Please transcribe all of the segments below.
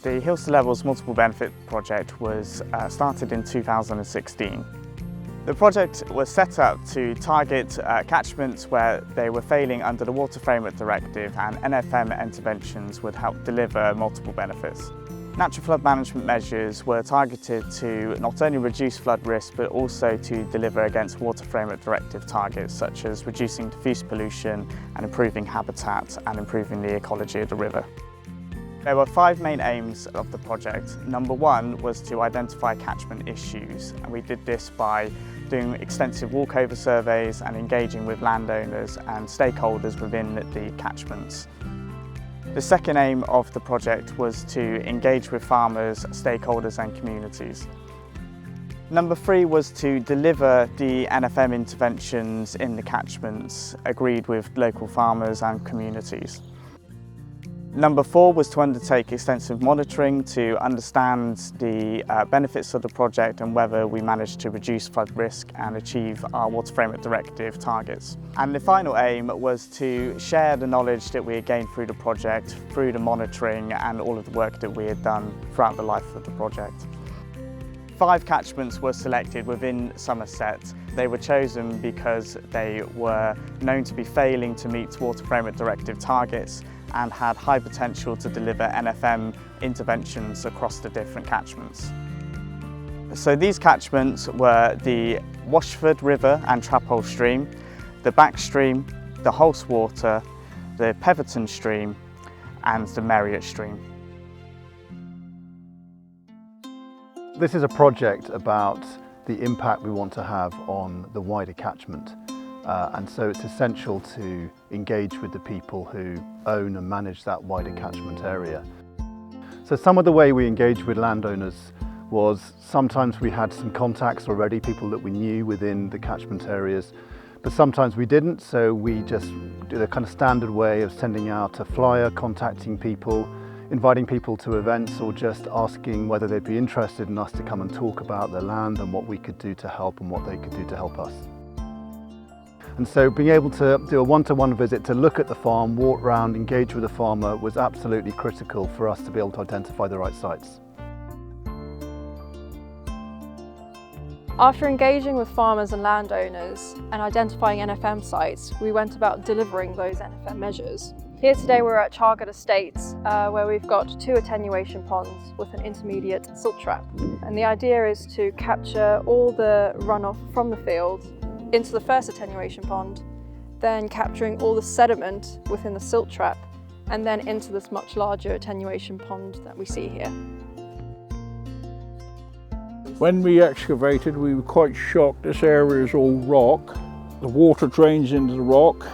The Hills to Levels Multiple Benefit project was started in 2016. The project was set up to target catchments where they were failing under the Water Framework Directive, and NFM interventions would help deliver multiple benefits. Natural flood management measures were targeted to not only reduce flood risk but also to deliver against Water Framework Directive targets such as reducing diffuse pollution and improving habitat and improving the ecology of the river. There were 5 main aims of the project. Number 1 was to identify catchment issues, and we did this by doing extensive walkover surveys and engaging with landowners and stakeholders within the catchments. The second aim of the project was to engage with farmers, stakeholders and communities. Number 3 was to deliver the NFM interventions in the catchments agreed with local farmers and communities. Number 4 was to undertake extensive monitoring to understand the benefits of the project and whether we managed to reduce flood risk and achieve our Water Framework Directive targets. And the final aim was to share the knowledge that we had gained through the project, through the monitoring and all of the work that we had done throughout the life of the project. 5 catchments were selected within Somerset. They were chosen because they were known to be failing to meet Water Framework Directive targets and had high potential to deliver NFM interventions across the different catchments. So these catchments were the Washford River and Traphole Stream, the Back Stream, the Holswater, the Peverton Stream and the Merriott Stream. This is a project about the impact we want to have on the wider catchment. And so it's essential to engage with the people who own and manage that wider catchment area. So some of the way we engaged with landowners was sometimes we had some contacts already, people that we knew within the catchment areas, but sometimes we didn't, so we just did a kind of standard way of sending out a flyer, contacting people, inviting people to events or just asking whether they'd be interested in us to come and talk about their land and what we could do to help and what they could do to help us. And so being able to do a one-to-one visit to look at the farm, walk around, engage with the farmer was absolutely critical for us to be able to identify the right sites. After engaging with farmers and landowners and identifying NFM sites, we went about delivering those NFM measures. Here today we're at Chargate Estates where we've got 2 attenuation ponds with an intermediate silt trap. And the idea is to capture all the runoff from the field into the first attenuation pond, then capturing all the sediment within the silt trap and then into this much larger attenuation pond that we see here. When we excavated, we were quite shocked. This area is all rock. The water drains into the rock,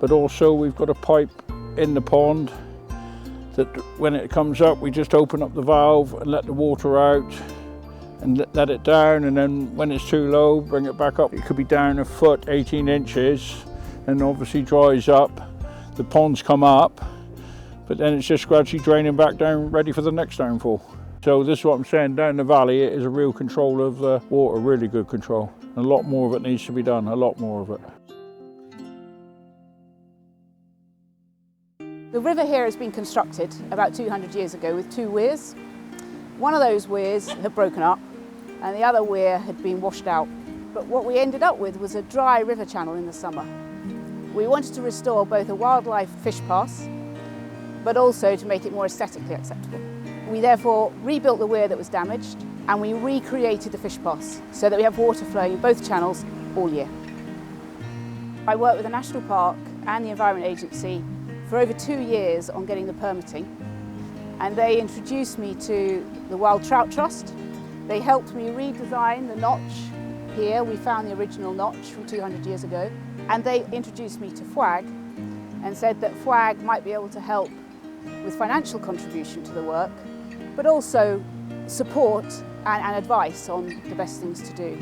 but also we've got a pipe in the pond that when it comes up, we just open up the valve and let the water out and let it down, and then when it's too low, bring it back up. It could be down a foot, 18 inches, and obviously dries up. The ponds come up, but then it's just gradually draining back down, ready for the next downfall. So this is what I'm saying, down the valley, it is a real control of the water, really good control. And a lot more of it needs to be done, a lot more of it. The river here has been constructed about 200 years ago with 2 weirs. One of those weirs had broken up and the other weir had been washed out. But what we ended up with was a dry river channel in the summer. We wanted to restore both a wildlife fish pass, but also to make it more aesthetically acceptable. We therefore rebuilt the weir that was damaged and we recreated the fish pass so that we have water flowing in both channels all year. I worked with the National Park and the Environment Agency for over 2 years on getting the permitting, and they introduced me to the Wild Trout Trust. They helped me redesign the notch here. We found the original notch from 200 years ago, and they introduced me to FWAG and said that FWAG might be able to help with financial contribution to the work, but also support and advice on the best things to do.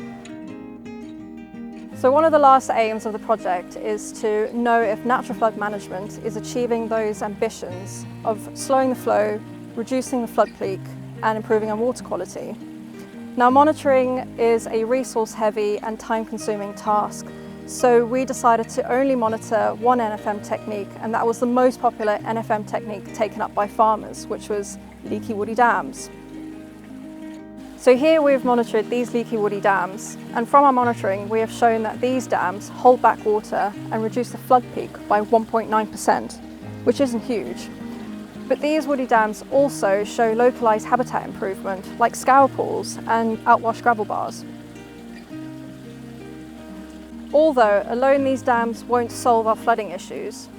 So one of the last aims of the project is to know if natural flood management is achieving those ambitions of slowing the flow, reducing the flood peak and improving our water quality. Now, monitoring is a resource-heavy and time-consuming task, So we decided to only monitor one NFM technique, and that was the most popular NFM technique taken up by farmers, which was leaky woody dams. So here we've monitored these leaky woody dams, and from our monitoring we have shown that these dams hold back water and reduce the flood peak by 1.9%, which isn't huge. But these woody dams also show localised habitat improvement, like scour pools and outwash gravel bars. Although alone these dams won't solve our flooding issues,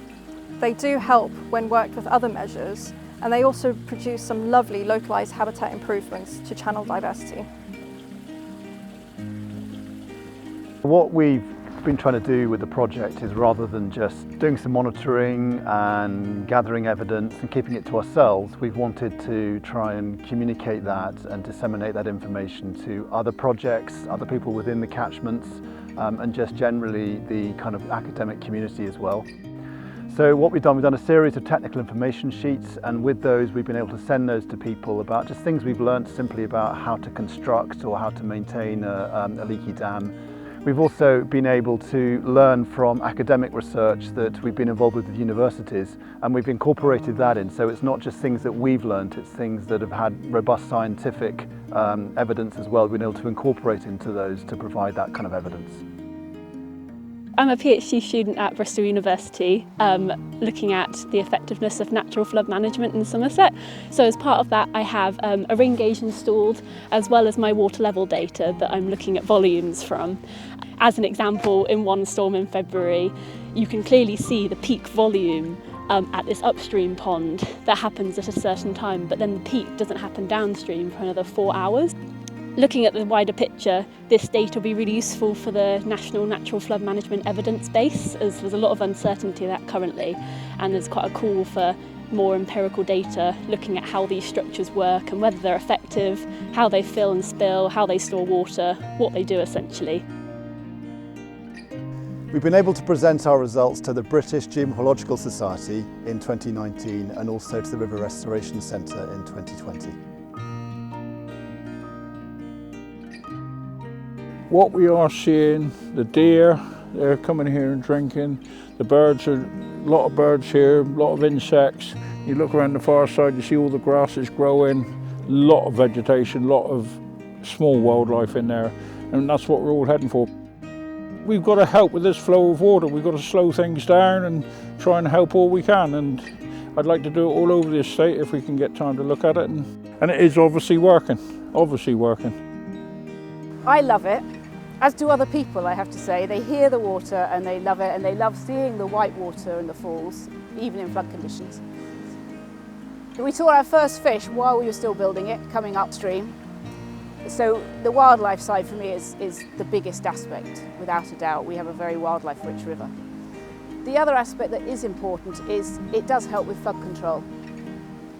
they do help when worked with other measures, and they also produce some lovely localised habitat improvements to channel diversity. What we've been trying to do with the project is, rather than just doing some monitoring and gathering evidence and keeping it to ourselves, we've wanted to try and communicate that and disseminate that information to other projects, other people within the catchments, and just generally the kind of academic community as well. So what we've done a series of technical information sheets, and with those we've been able to send those to people about just things we've learnt simply about how to construct or how to maintain a leaky dam. We've also been able to learn from academic research that we've been involved with universities, and we've incorporated that in. So it's not just things that we've learnt, it's things that have had robust scientific evidence as well. We've been able to incorporate into those to provide that kind of evidence. I'm a PhD student at Bristol University, looking at the effectiveness of natural flood management in Somerset. So as part of that I have a ring gauge installed, as well as my water level data that I'm looking at volumes from. As an example, in one storm in February, you can clearly see the peak volume at this upstream pond that happens at a certain time, but then the peak doesn't happen downstream for another 4 hours. Looking at the wider picture, this data will be really useful for the National Natural Flood Management Evidence Base, as there's a lot of uncertainty that currently, and there's quite a call for more empirical data looking at how these structures work and whether they're effective, how they fill and spill, how they store water, what they do essentially. We've been able to present our results to the British Geomorphological Society in 2019 and also to the River Restoration Centre in 2020. What we are seeing, the deer, they're coming here and drinking. The birds, a lot of birds here, a lot of insects. You look around the far side, you see all the grasses growing, a lot of vegetation, a lot of small wildlife in there, and that's what we're all heading for. We've got to help with this flow of water. We've got to slow things down and try and help all we can, and I'd like to do it all over the estate if we can get time to look at it, and it is obviously working, I love it, as do other people, I have to say. They hear the water and they love it, and they love seeing the white water in the falls, even in flood conditions. We saw our first fish while we were still building it, coming upstream. So the wildlife side for me is the biggest aspect, without a doubt. We have a very wildlife-rich river. The other aspect that is important is it does help with flood control.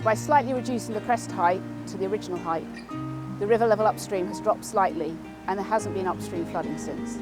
By slightly reducing the crest height to the original height, the river level upstream has dropped slightly, and there hasn't been upstream flooding since.